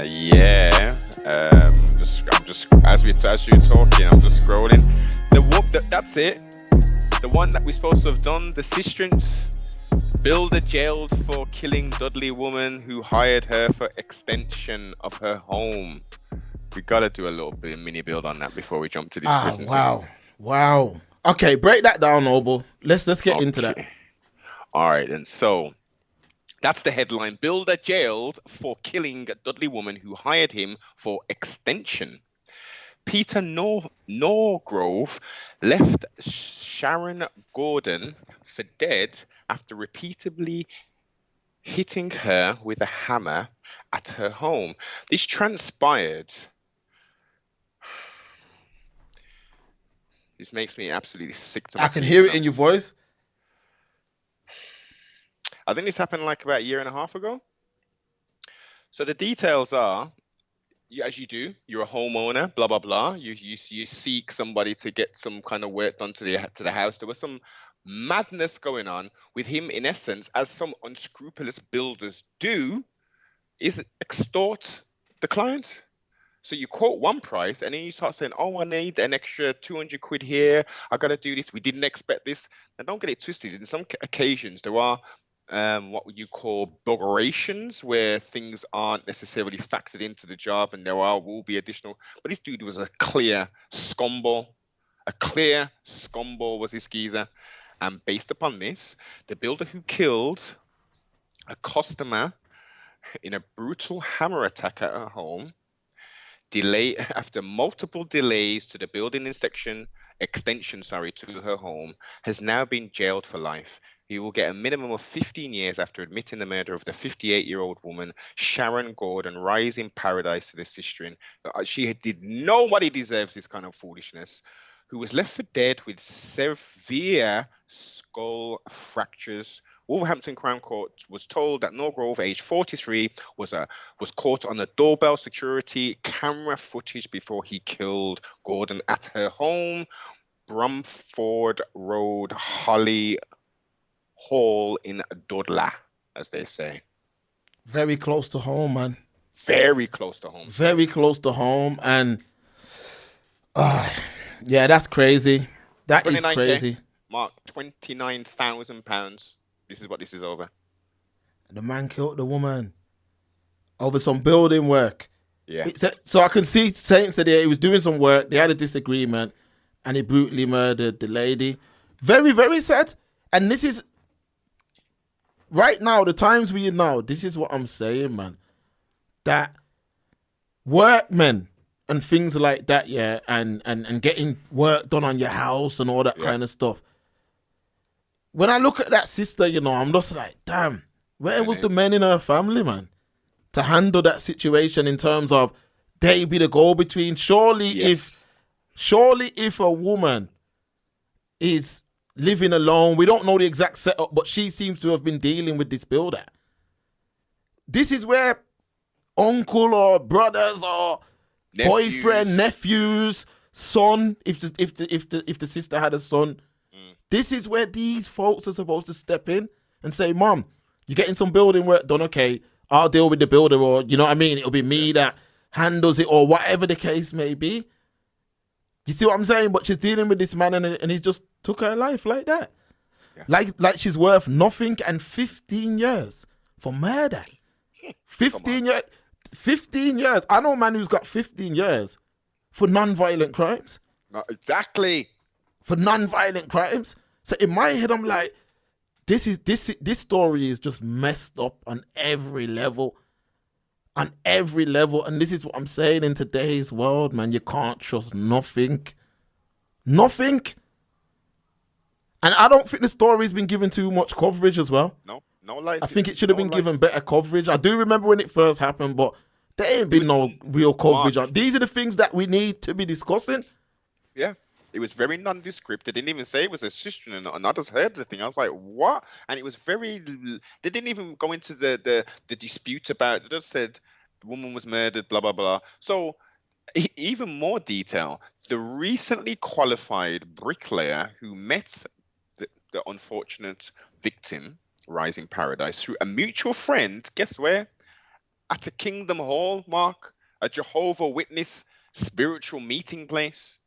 Yeah. I'm just as you're talking, I'm just scrolling. That's it. The one that we're supposed to have done. The sister builder jailed for killing Dudley woman who hired her for extension of her home. We gotta do a little bit mini build on that before we jump to this prison thing. Wow. Okay, break that down, Noble. Let's get into that. Okay. All right, and so that's the headline. Builder jailed for killing Dudley woman who hired him for extension. Peter Norgrove left Sharon Gordon for dead after repeatedly hitting her with a hammer at her home. This transpired. This makes me absolutely sick to my I can teeth hear it now. in your voice. I think this happened like about a year and a half ago. So the details are, as you do, you're a homeowner, blah blah blah. You seek somebody to get some kind of work done to the house. There was some madness going on with him, in essence, as some unscrupulous builders do, is extort the client. So you quote one price and then you start saying, oh, I need an extra 200 quid here. I got to do this. We didn't expect this. Now, don't get it twisted. In some occasions, there are what would you call buggerations, where things aren't necessarily factored into the job and will be additional. But this dude was a clear scumball. A clear scumball was this geezer. And based upon this, the builder who killed a customer in a brutal hammer attack at her home, after multiple delays to the building extension to her home, has now been jailed for life. He will get a minimum of 15 years after admitting the murder of the 58-year-old woman, Sharon Gordon, rising paradise to the sister. Nobody deserves this kind of foolishness, who was left for dead with severe skull fractures. Wolverhampton Crown Court was told that Norgrove, aged 43, was caught on the doorbell security camera footage before he killed Gordon at her home, Bromford Road, Holly Hall in Dudley, as they say. Very close to home, man. Very close to home. Very close to home, and yeah, that's crazy. That is crazy. Mark, £29,000. This is what this is over. The man killed the woman over some building work. Yeah. So I can see Saint said he was doing some work. They had a disagreement, and he brutally murdered the lady. Very, very sad. And this is right now, the times we are now. This is what I'm saying, man. That workmen and things like that, yeah, and getting work done on your house and all that kind of stuff. When I look at that sister, I'm just like, damn, where was the men in her family, man, to handle that situation in terms of they be the go-between? Surely if a woman is living alone, we don't know the exact setup, but she seems to have been dealing with this builder. This is where uncle or brothers or boyfriend, nephews, son, if the sister had a son, this is where these folks are supposed to step in and say, Mom, you're getting some building work done, okay, I'll deal with the builder, or, you know what I mean, it'll be me that handles it, or whatever the case may be. You see what I'm saying? But she's dealing with this man and he just took her life like that. Yeah. Like she's worth nothing, and 15 years for murder. 15 years. 15 years. I know a man who's got 15 years for non-violent crimes. Exactly. For non-violent crimes. So in my head, I'm like, this story is just messed up on every level. On every level. And this is what I'm saying, in today's world, man, you can't trust nothing. Nothing. And I don't think the story's been given too much coverage as well. No light. I think it should have been given better coverage. I do remember when it first happened, but there ain't been no real coverage on. These are the things that we need to be discussing. Yeah. It was very nondescript. They didn't even say it was a sister, and I just heard the thing. I was like, what? And it was very... They didn't even go into the dispute about... They just said the woman was murdered, blah, blah, blah. So, even more detail. The recently qualified bricklayer who met the unfortunate victim, Rising Paradise, through a mutual friend, guess where? at a kingdom hall, Mark, a Jehovah Witness spiritual meeting place.